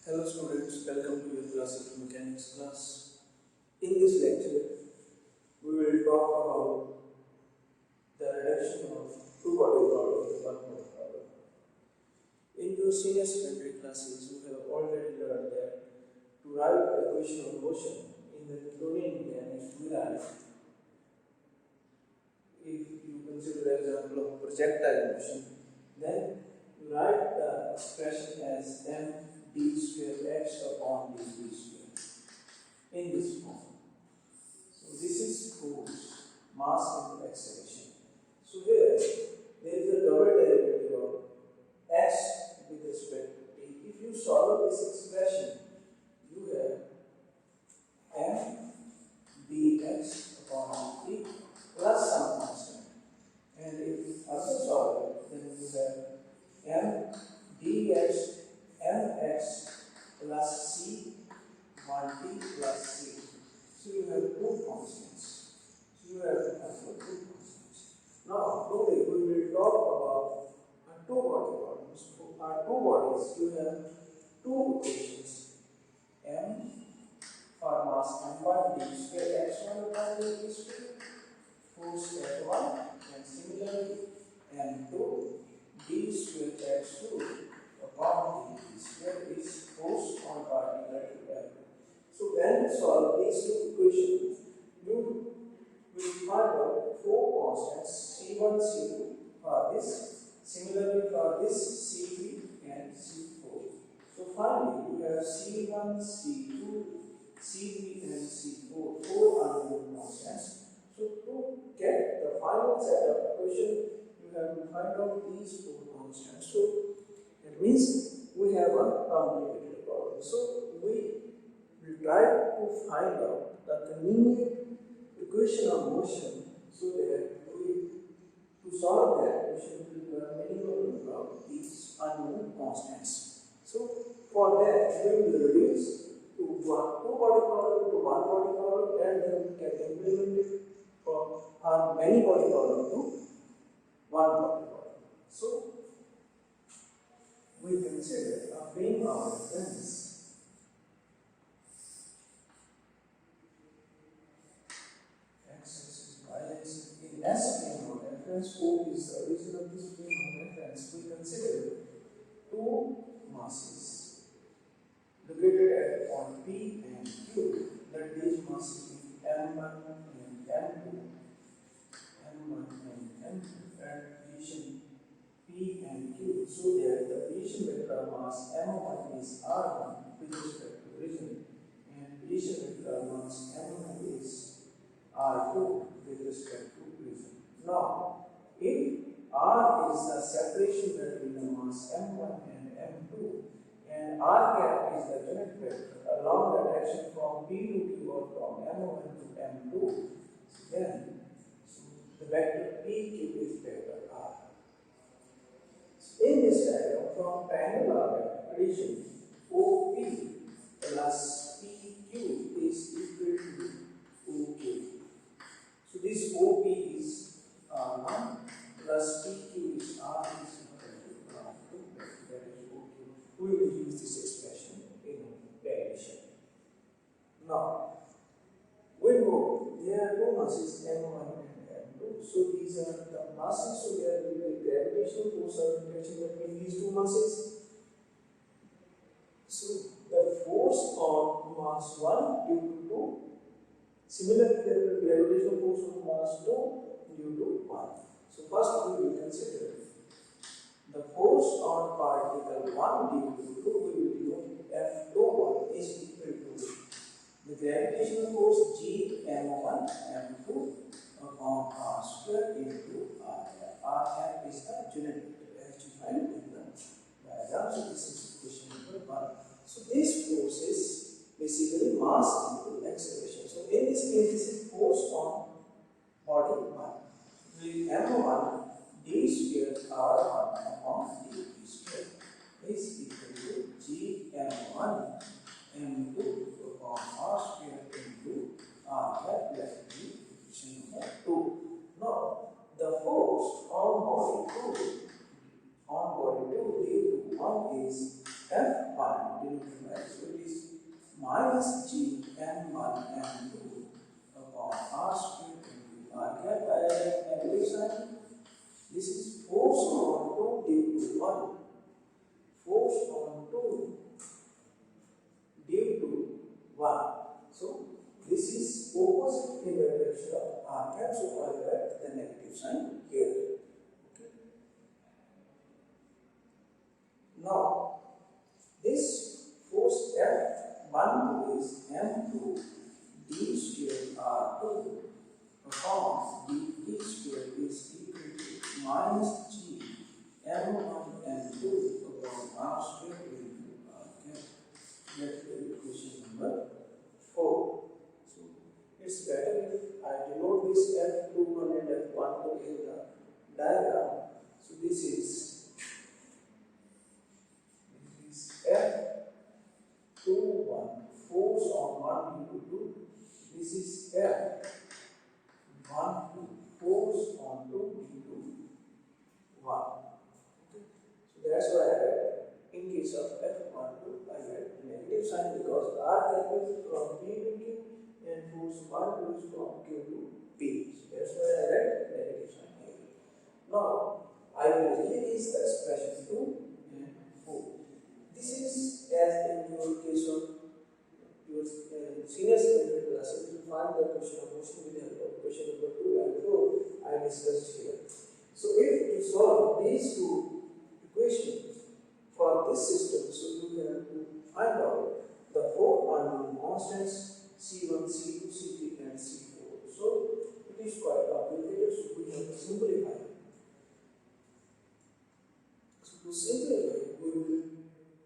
Hello students, welcome to your classical mechanics class. In this lecture, we will talk about the reduction of two-body problem to one-body problem. In your senior secondary classes, you have already learned that to write the equation of motion in the Newtonian mechanics, we write, if you consider the example of projectile motion, then you write the expression as md square x upon dv square in this form. So this is force, mass into acceleration. So here there is a double derivative of x with respect to t. If you solve this expression, you have m dx upon dt plus some constant. And if you further solve it, then you have m dx mx plus c 1t plus c. So you have two constants. So you have to have two constants. Now, today we will talk about two-body problems. For our two bodies, you have two equations. M for mass m1 d square x1 upon d square, force F1, and similarly m2 d square x2 upon d square is force on particle to F. So when you solve these two equations, you will find out four constants C1, C2 for this, similarly for this C3 and C4. So finally you have C1, C2, C3 and C4, four unknown constants. So to get the final set of equation, you have to find out these four constants. So it means we have a complicated problem. So we will try to find out the convenient equation of motion so that to solve that equation we require minimum number of these unknown constants. So for that we will reduce to two-body problem to one-body problem, and then we can implement it for our many-body problem to one-body problem. So we consider a frame of reference. In S frame of reference, O is the origin of this frame of reference. We consider two masses located at point P and Q. Let these masses be M1 and M2, M1 and M2 at position P and Q, so that the position vector of mass M1 is R1 with respect to origin, and position vector of mass M2 is R2 with respect to origin. Now, if R is the separation between the mass M1 and M2, and R cap is the unit vector along the direction from P to Q or from M1 to M2, then the vector PQ is vector R. In this diagram, from triangular addition, OP plus PQ is equal to OK. So this OP is R1 plus PQ is R is equal to R2, that is OK. We will use this expression in derivation. Now, we know there are two masses M1 and M2. So these are the masses, so there will be a gravitational force of attraction between these two masses. So the force on mass 1 due to 2, similarly there will be gravitational force on mass 2 due to 1. So first we will consider the force on particle 1 due to 2, we will denote F21 is equal to the gravitational force G M1 M2 upon R square into R cap. R cap is the unit vector as defined in the diagram. So this is equation number 1. So this force is basically mass into acceleration. So in this case, this is force on body 1. With M1 d square R1 upon dv square is equal to G M1 M2 upon R square into R cap, let be equation number 2. Now, the force on body 2 due to 1 is F1 neutralize. So it is minus G M1 M2 upon R square into R cap. I write negative sign. This is force on 2 due to 1. Force on 2 due to 1. So this is opposite in the direction of R cap. So I write the negative sign here. Okay. Now this force F12 is M2 d square R2 upon d square is equal to minus G M1 M2 upon R square into R cap. That's the equation number 4. So it's better if I denote this F21 and F12 in the diagram. So this is F21 force on 1 due to 2. This is F12 force on 2 due to 1. Okay. So that's why I write in case of F12 I write negative sign because R cap is from P to Q and force 1 is from Q to P. So that's why I write negative sign here. Now I will release the expression 2 and 4. This is as in your case of your senior secondary classes, you find the question of motion with the help of question number 2 and 4 I discussed here. So if you solve these two equations for this system, so you have to find out the 4 unknown constants C1, C2, C3 and C4. So it is quite complicated, so we have to simplify. So to simplify, we will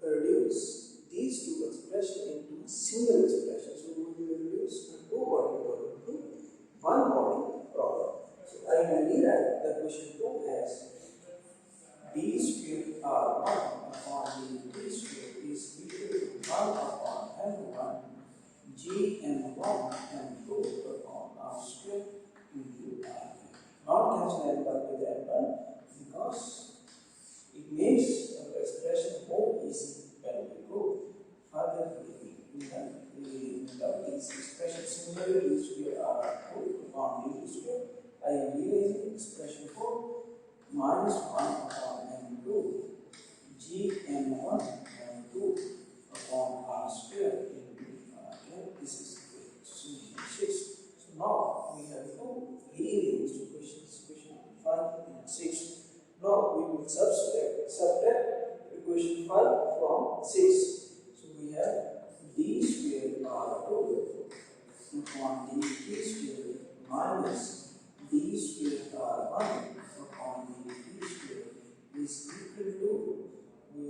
reduce these two expressions into a single expression. So we will reduce a two-body problem to one-body problem. So I will rewrite the question 2 as d square R1 upon d square is equal to 1 upon M1 G and 1 and 2 upon R square into R. Not cancel M1 with M1 because it makes the expression more easy when we go further in these expressions. Similarly, d square R2 upon d square, I am realizing expression 4 minus 1 upon M2 G M1 M2 upon R square into R. This is solution 6. So now we have two rearranged equations, equation 5 and 6. Now we will subtract equation 5 from 6. So we have d square R2 upon d square minus d square R1 upon d square is equal to, we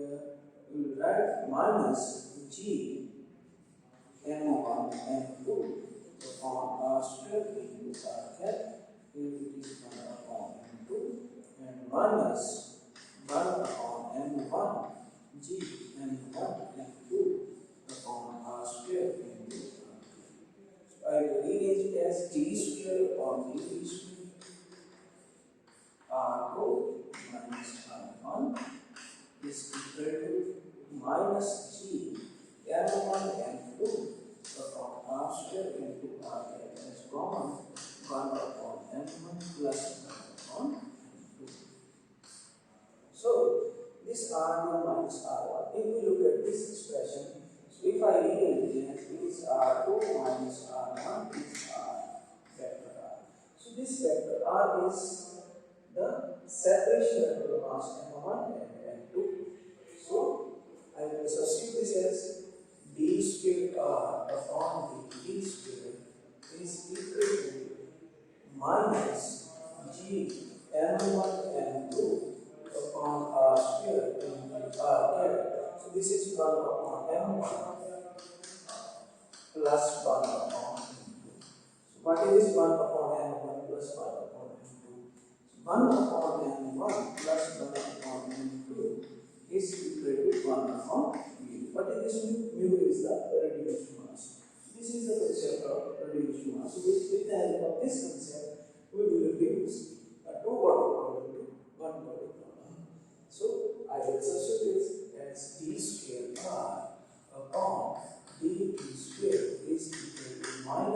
will write minus G M1 M2 upon R square into R cap. Here it is 1 upon M2 and minus 1 upon M1 G M1 M2 upon R square into R. So I will rearrange it as d square upon d square R2 minus R1 is equal to minus G M1 M2 upon R square into R cap as common 1 upon M1 plus 1 upon M2. So this R2 minus R1. If we look at this expression, so if I rearrange it, it is R2 minus R1 is R vector R. So this vector R is the separation of the mass M1 and M2. So I will substitute this as d square R upon d square is equal to minus G M1 M2 upon R square into R cap. So this is 1 upon M1 plus 1 upon M2. So what is 1 upon M1 plus 1 upon M2? 1 upon M1 plus 1 upon M2 is equal to 1 upon mu. What is this mu? Mu is the reduced mass. This is the concept of reduced mass. So with the help of this concept, we will reduce a two-body problem to one-body problem. So I will substitute this as d square R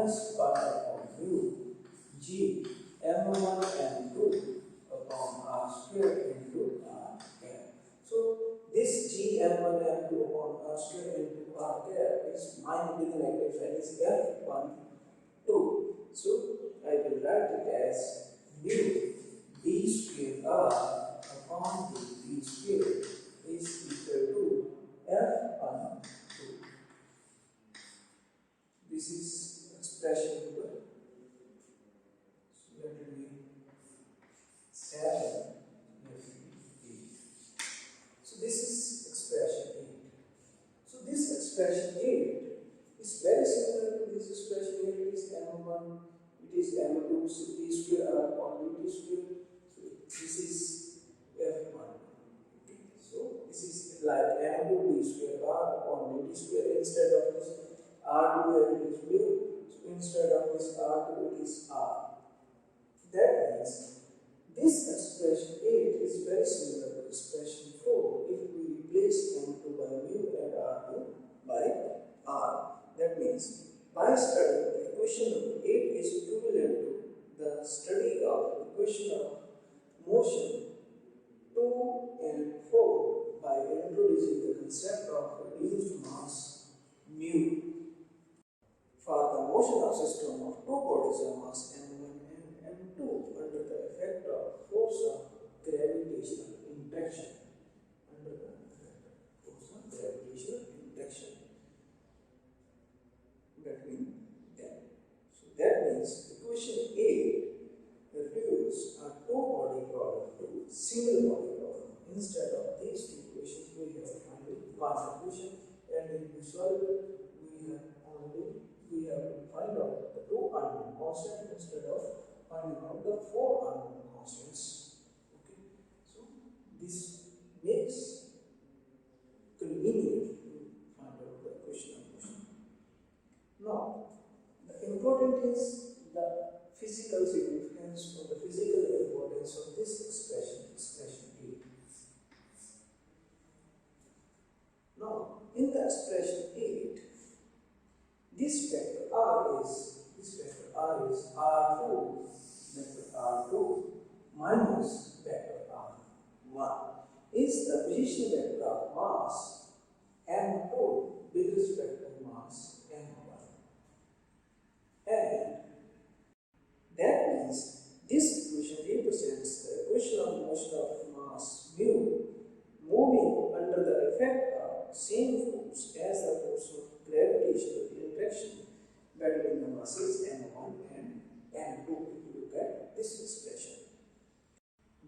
minus pi upon mu g m1 m2 upon r square into r cap. So this g m1 m2 upon r square into r cap is mine with negative sign is f1 2. So I will write it as mu d square r upon d square is equal to f1 2. This is expression number, so let it be 7. So this is expression 8. So this expression 8 is very similar to this expression 8. It is m1, it is m2, so d square r upon d square. So this is f1. Okay. So this is like m2 d square r upon d square. Instead of this r2 where it is mu, so instead of this r2 it is r. That means this expression 8 is very similar to expression 4 if we replace m2 by mu and r2 by r. That means by studying the equation number 8 is equivalent to the study of equation of motion 2 and 4 by introducing the concept of reduced mass mu. For the motion of system of two bodies of mass m1 and m2 under the effect of force of gravitational interaction, under the effect of force of gravitational interaction between them. So that means equation 8 reduces a two-body problem to single body problem. Instead of these two equations, we have only one equation, and if we solve it, we have to find out the two unknown constants instead of finding out the four unknown constants. Okay, so this makes convenient to find out the equation of motion. Now, the important is the physical significance or the physical importance of this expression 8. Now, in the expression 8, this vector r is r2 vector r2 minus vector r1 is the position vector of mass m2 with respect to mass m1, and that means this equation represents the equation of motion of mass mu moving under the effect of same force as the force of gravitational interaction between the masses m1 and m2. If you look at this expression,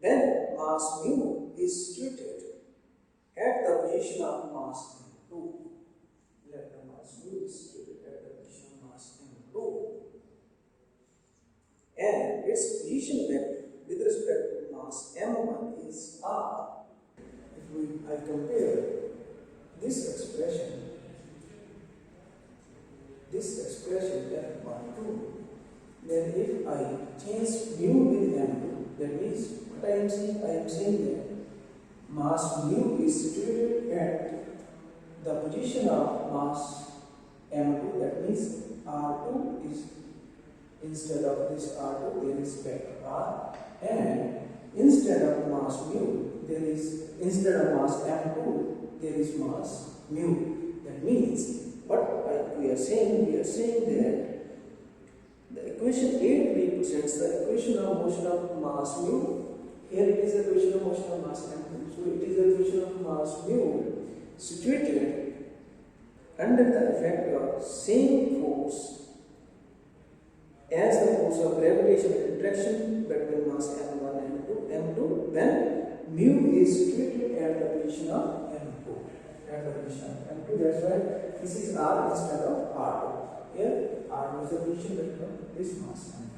then mass mu is situated at the position of mass m2. Let the mass mu is situated at the position of mass m2, and its position with respect to mass m1 is r. If I compare this expression f12, then if I change mu with m2, that means what I am saying that mass mu is situated at the position of mass m2, that means r2 is, instead of this r2 there is vector r, and instead of mass mu there is, instead of mass m2 there is mass mu. That means we are saying that the equation 8 represents the equation of motion of mass mu. Here it is the equation of motion of mass m2. So it is the equation of mass mu situated under the effect of same force as the force of gravitational attraction between mass m1 and m2, then mu is situated at the position of m2. At the position of m2, that's why this is r instead of r2. Here r is the position vector of this mass m2.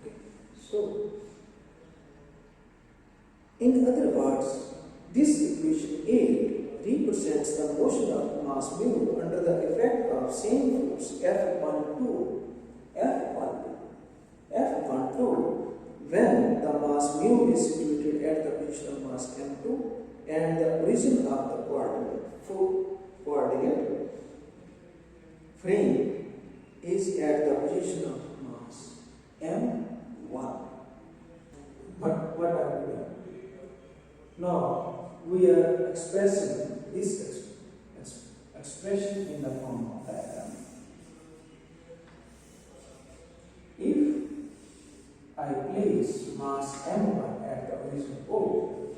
Okay. So, in other words, this equation 8 represents the motion of mass mu under the effect of same force F12 when the mass mu is situated at the position of mass m2 and the origin of the coordinate frame is at the position of mass m1. But what are we doing? Now we are expressing this expression in the form of diagram. If I place mass m1 at the origin point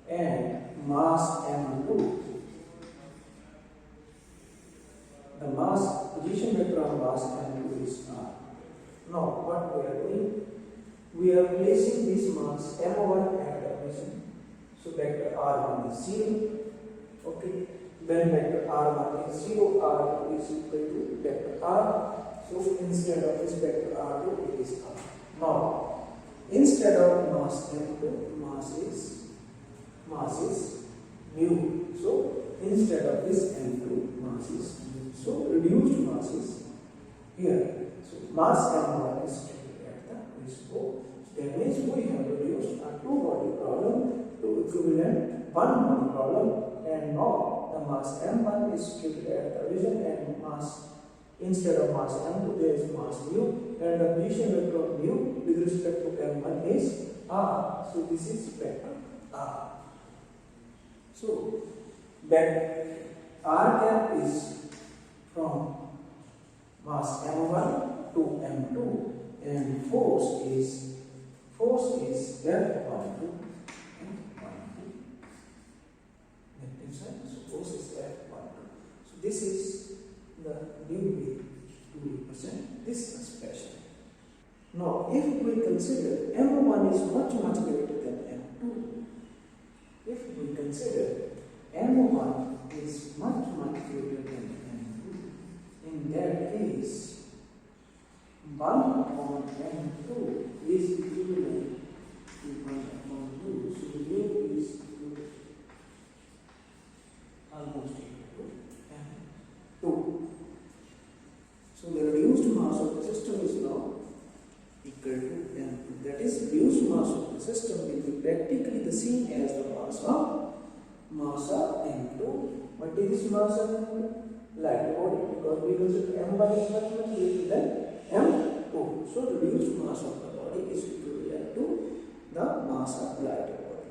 and mass m2, the mass position vector of mass m2 is r. Now what we are doing? We are placing this mass m1 at the origin. So vector r1 is 0. Okay. When vector r1 is 0, r2 is equal to vector r. So instead of this vector r2, it is r. Now, instead of mass m2, mass is mu. So instead of this m2, mass is mu. So reduced mass is here. So mass m1 is taken at the respo. That means we have reduced a two-body problem to equivalent one-body problem, and now the mass m1 is kept at the origin, and mass, instead of mass m2 there is mass mu, and the position vector of mu with respect to m1 is r. So this is vector r. So that r cap is from mass m1 to m2, and force is F12 and 12. So force is F12. So this is the new way to represent this expression. Now, if we consider m1 is much greater than m2, if we consider m1 is much greater than m2, in that case 1 upon m2 is equivalent to 1 upon 2. So mu is almost equal to m2. So the reduced mass of the system is now equal to m2. That is, reduced mass of the system will be practically the same as the mass of m2. What is this mass of m2? Light body, because we consider m1 is much greater than m2. So the reduced mass of the body is equivalent to the mass of the lighter body.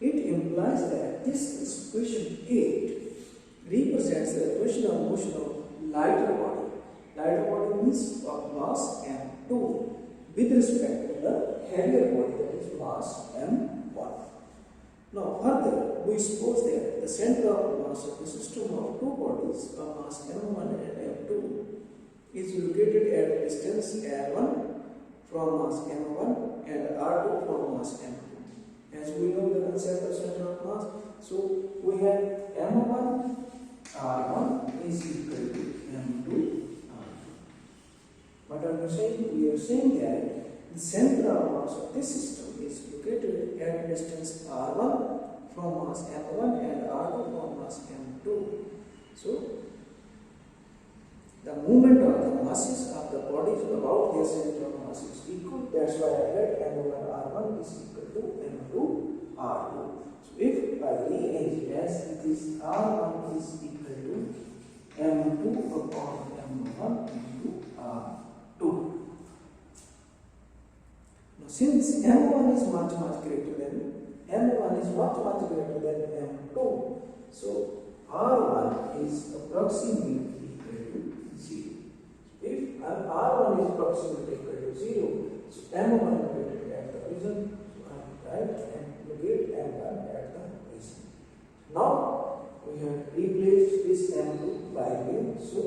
It implies that this expression 8 represents the equation of motion of lighter body. Lighter body means of mass m2 with respect to the heavier body, that is mass m1. Now further, we suppose that the center of mass of the system of two bodies of mass m1 and m2 is located at a distance r1 from mass m1 and r2 from mass m2. As we know the concept of center of mass, so we have m1 r1 is equal to m2 r2. What are we saying? We are saying that the center of mass of this system is located at a distance r1 from mass m1 and r2 from mass m2. So the movement of the masses of the bodies about their center of mass is equal. That's why I had m1 r1 is equal to m2 r2. So if I rearrange it as this r1 is equal to m2 upon m1 into r2. Now since m1 is much greater than m2, so r1 is approximately equal to 0. If r1 is approximately equal to 0, so m1 located at the origin, so I write and locate m1 at the origin. Now we have replaced this m2 by mu, so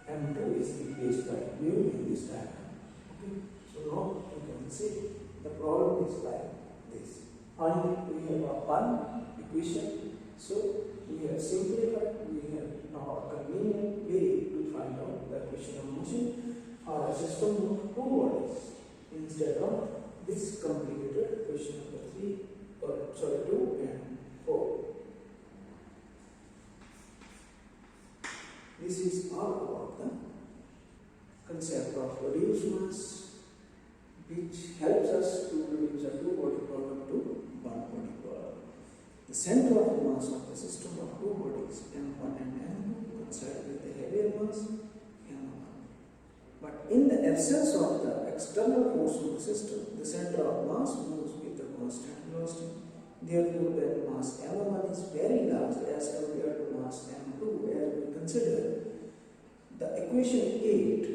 m2 is replaced by mu in this diagram. Okay, so now you can see the problem is like this. Finally, we have one equation. So we have simplified. We have now a convenient way to find out the equation of motion for a system of two bodies instead of this complicated equation of the 2 and 4. This is all about the concept of reduced mass, which helps us to reduce a two-body problem to one-body problem. The center of mass of the system of two bodies, m1 and m2, coincide with the heavier mass, absence of the external force of the system, the center of mass moves with the constant velocity. Therefore, when mass m1 is very large as compared to mass m2, as we consider, the equation 8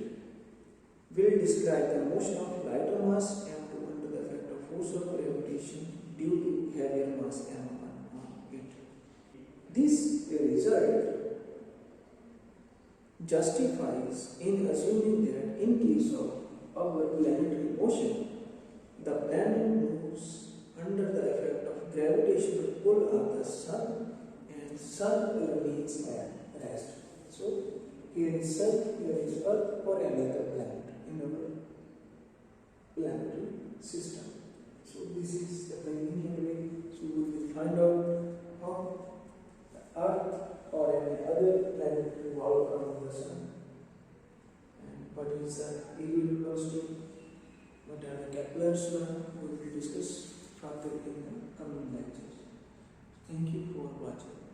will describe the motion of lighter mass m2 under the effect of force of gravitation due to heavier mass m1 on it. This result justifies in assuming that in case of our planetary motion, the planet moves under the effect of gravitational pull of the sun and sun remains at rest. So here is sun, here is earth or any other planet in our planetary system. So this is the convenient way. So we will find out how the earth or any other planet revolve around the sun and what is the area velocity, what are the Kepler's law. We will discuss further in the coming lectures. Thank you for watching.